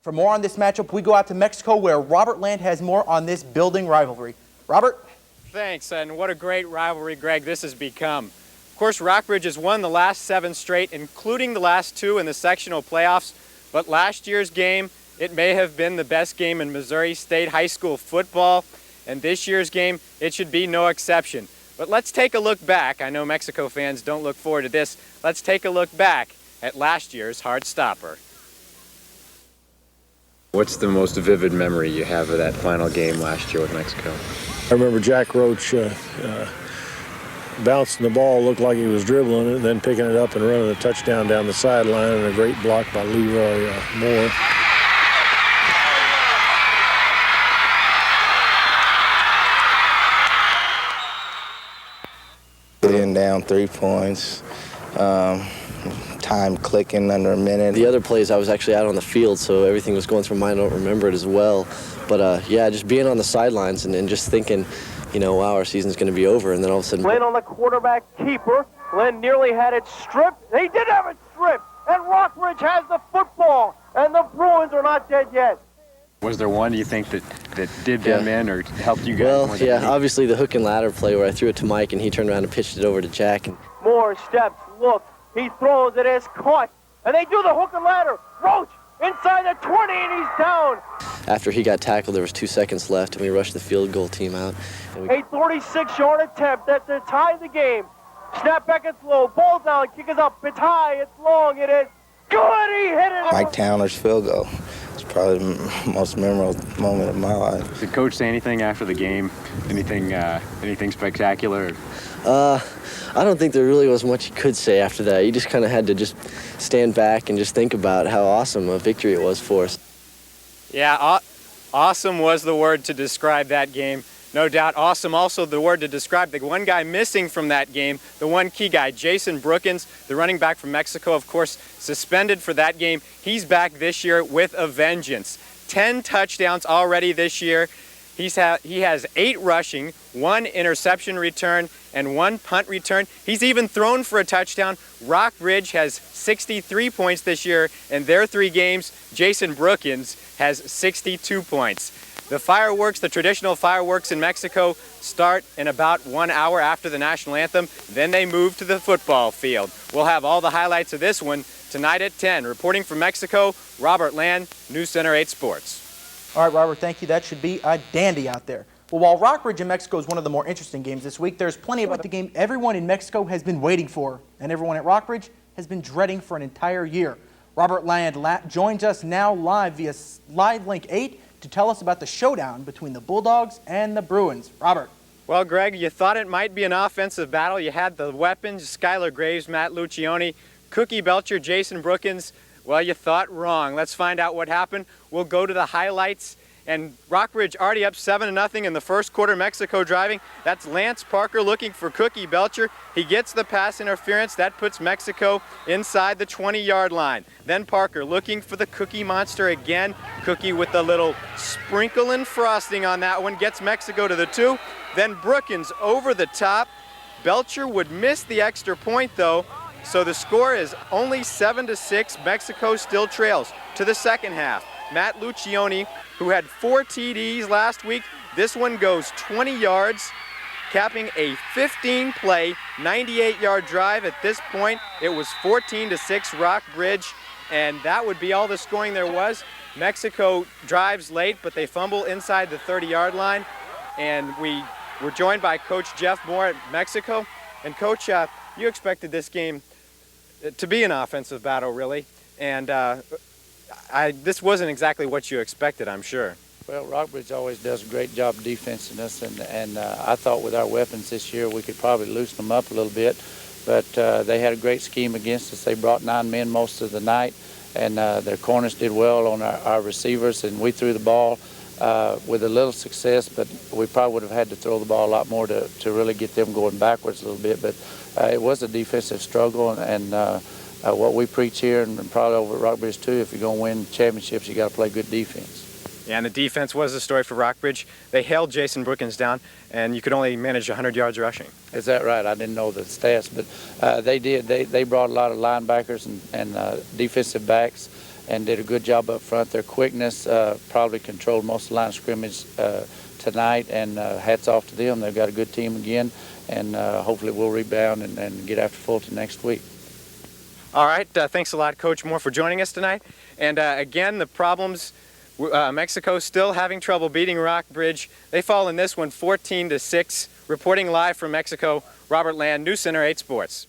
For more on this matchup, we go out to Mexico where Robert Land has more on this building rivalry. Robert? Thanks, and what a great rivalry, Greg, this has become. Of course, Rock Bridge has won the last 7 straight, including the last 2 in the sectional playoffs, but last year's game, it may have been the best game in Missouri State high school football, and this year's game, it should be no exception. But let's take a look back. I know Mexico fans don't look forward to this. Let's take a look back at last year's Heartstopper. What's the most vivid memory you have of that final game last year with Mexico? I remember Jack Roach bouncing the ball, looked like he was dribbling it, then picking it up and running a touchdown down the sideline, and a great block by Leroy Moore. Getting down 3 points, time clicking under a minute. The other plays, I was actually out on the field, so everything was going through my mind. I don't remember it as well. But yeah, just being on the sidelines and just thinking, you know, wow, our season's going to be over, and then all of a sudden... Flynn on the quarterback keeper. Flynn nearly had it stripped. He did have it stripped, and Rock Bridge has the football, and the Bruins are not dead yet. Was there one, do you think, that did them in or helped you guys? Well, yeah, obviously the hook and ladder play where I threw it to Mike, and he turned around and pitched it over to Jack. And Moore steps, look, he throws it, is caught, and they do the hook and ladder. Roach inside the 20, and he's down. After he got tackled, there was 2 seconds left, and we rushed the field goal team out. And A 36-yard attempt that's to tie the game. Snap back, it's low, ball down, kick is up, it's high, it's long, it is good, he hit it. Mike Towner's field goal. It's probably the most memorable moment of my life. Did Coach say anything after the game? Anything spectacular? I don't think there really was much he could say after that. You just kind of had to just stand back and just think about how awesome a victory it was for us. Yeah, awesome was the word to describe that game. No doubt, awesome also the word to describe the one guy missing from that game, the one key guy, Jason Brookins, the running back from Mexico, of course, suspended for that game. He's back this year with a vengeance. 10 touchdowns already this year. He has 8 rushing, 1 interception return, and 1 punt return. He's even thrown for a touchdown. Rock Bridge has 63 points this year in their 3 games. Jason Brookins has 62 points. The fireworks, the traditional fireworks in Mexico, start in about 1 hour after the national anthem. Then they move to the football field. We'll have all the highlights of this one tonight at 10. Reporting from Mexico, Robert Land, News Center 8 Sports. All right, Robert, thank you. That should be a dandy out there. Well, while Rock Bridge in Mexico is one of the more interesting games this week, there's plenty about the game everyone in Mexico has been waiting for, and everyone at Rock Bridge has been dreading for an entire year. Robert Land joins us now live via Live Link 8 to tell us about the showdown between the Bulldogs and the Bruins. Robert. Well, Greg, you thought it might be an offensive battle. You had the weapons, Skylar Graves, Matt Lucioni, Cookie Belcher, Jason Brookins. Well, you thought wrong. Let's find out what happened. We'll go to the highlights. And Rock Bridge already up 7-0 in the first quarter, Mexico driving. That's Lance Parker looking for Cookie Belcher. He gets the pass interference. That puts Mexico inside the 20-yard line. Then Parker looking for the Cookie Monster again. Cookie with a little sprinkle and frosting on that one. Gets Mexico to the 2. Then Brookins over the top. Belcher would miss the extra point though. So the score is only 7-6. Mexico still trails to the second half. Matt Lucioni, who had 4 TDs last week, this one goes 20 yards, capping a 15-play, 98-yard drive. At this point, it was 14-6 Rock Bridge, and that would be all the scoring there was. Mexico drives late, but they fumble inside the 30-yard line, and we were joined by Coach Jeff Moore at Mexico. And Coach, you expected this game to be an offensive battle, really, and this wasn't exactly what you expected, I'm sure. Well, Rock Bridge always does a great job defensing us, and I thought with our weapons this year we could probably loosen them up a little bit, but they had a great scheme against us. They brought 9 men most of the night, and their corners did well on our receivers, and we threw the ball with a little success, but we probably would have had to throw the ball a lot more to really get them going backwards a little bit, but it was a defensive struggle, and what we preach here, and probably over at Rock Bridge too, if you're going to win championships, you got to play good defense. Yeah, and the defense was the story for Rock Bridge. They held Jason Brookins down, and you could only manage 100 yards rushing. Is that right? I didn't know the stats, but they did. They brought a lot of linebackers and defensive backs, and did a good job up front. Their quickness probably controlled most of the line of scrimmage tonight, and hats off to them. They've got a good team again, and hopefully we'll rebound and get after Fulton next week. All right, thanks a lot, Coach Moore, for joining us tonight. And again, the problems, Mexico still having trouble beating Rock Bridge. They fall in this one 14-6. Reporting live from Mexico, Robert Land, News Center 8 Sports.